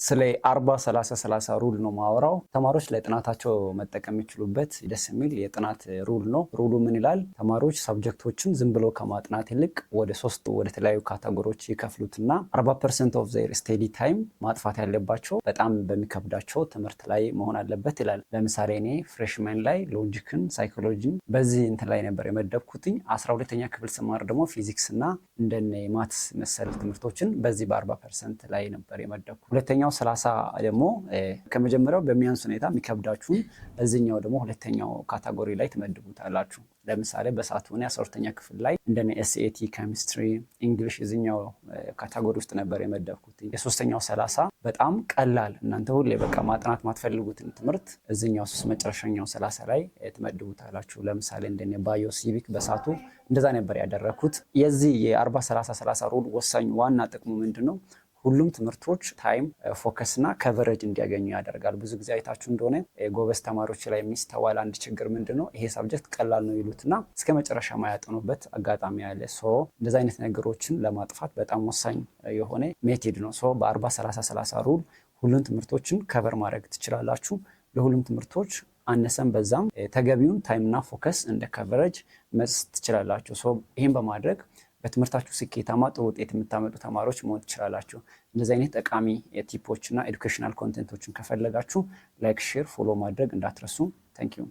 ስለ 40-30-30 ሩል ነው ማወራው። ተማሪዎች ለጥናታቸው መጠቀም የሚችሉበት ደስ የሚል የጥናት ሩል ነው። ሩሉ ምን ይላል? ተማሪዎች ሰብጀክቶችን ዝም ብሎ ከማጥናት ይልቅ ወደ ተለያዩ ካቴጎሪዎች ይከፍሉትና 40% ኦፍ ዜር ስቴዲ ታይም ማጥፋት ያለባቸው በጣም በሚከብዳቸው ትምህርት ላይ መሆን አለበት ይላል። ለምሳሌ እኔ ፍሬሽመን ላይ ሎጂክን፣ ሳይኮሎጂን በዚህ እንትን ላይ ነበር የመደብኩትኝ። 12ኛ ክፍል ስማር ደግሞ ፊዚክስ እና እንደነ ማትስ መሰል ትምህርቶችን በዚህ በ40% ላይ ነበር የመደብኩት። ሁለተኛው 30 ደግሞ ከመጀመሪያው በሚያንስ ሁኔታ የሚከብዳችሁን በዚህኛው ደግሞ ሁለተኛው ካቴጎሪ ላይ ትመድቡታላችሁ። ለምሳሌ በሰዓቱ እኔ 12ኛ ክፍል ላይ እንደነ ኤስኤቲ፣ ኬሚስትሪ፣ እንግሊሽ እዚህኛው ካቴጎሪ ውስጥ ነበር የመደብኩት። የሶስተኛው 30 በጣም ቀላል እናንተ ሁሌ በቃ ማጥናት ማትፈልጉትን ትምህርት እዚህኛው መጨረሻኛው 30 ላይ ትመድቡታላችሁ። ለምሳሌ እንደነ ባዮ፣ ሲቪክ በሰዓቱ እንደዛ ነበር ያደረኩት። የዚህ የ40-30-30 ሩል ወሳኝ ዋና ጥቅሙ ምንድነው? ሁሉም ትምህርቶች ታይም ፎከስ እና ከቨሬጅ እንዲያገኙ ያደርጋል። ብዙ ጊዜ አይታችሁ እንደሆነ ጎበዝ ተማሪዎች ላይ የሚስተዋል አንድ ችግር ምንድነው? ይሄ ሳብጀክት ቀላል ነው ይሉትና እስከ መጨረሻ ማያጠኑበት አጋጣሚ አለ። እንደዚህ አይነት ነገሮችን ለማጥፋት በጣም ወሳኝ የሆነ ሜቶድ ነው። በ40-30-30 ሩል ሁሉም ትምህርቶችን ከቨር ማድረግ ትችላላችሁ። ለሁሉም ትምህርቶች አነሰም በዛም ተገቢውን ታይምና ፎከስ እንደ ከቨሬጅ መስጠት ትችላላችሁ። ይህን በማድረግ በትምህርታችሁ ስኬታማ ጥሩ ውጤት የምታመጡ ተማሪዎች መሆን ትችላላችሁ። እንደዚህ አይነት ጠቃሚ ቲፖችና ኤዱኬሽናል ኮንቴንቶችን ከፈለጋችሁ ላይክ፣ ሼር፣ ፎሎ ማድረግ እንዳትረሱ። ታንክ ዩ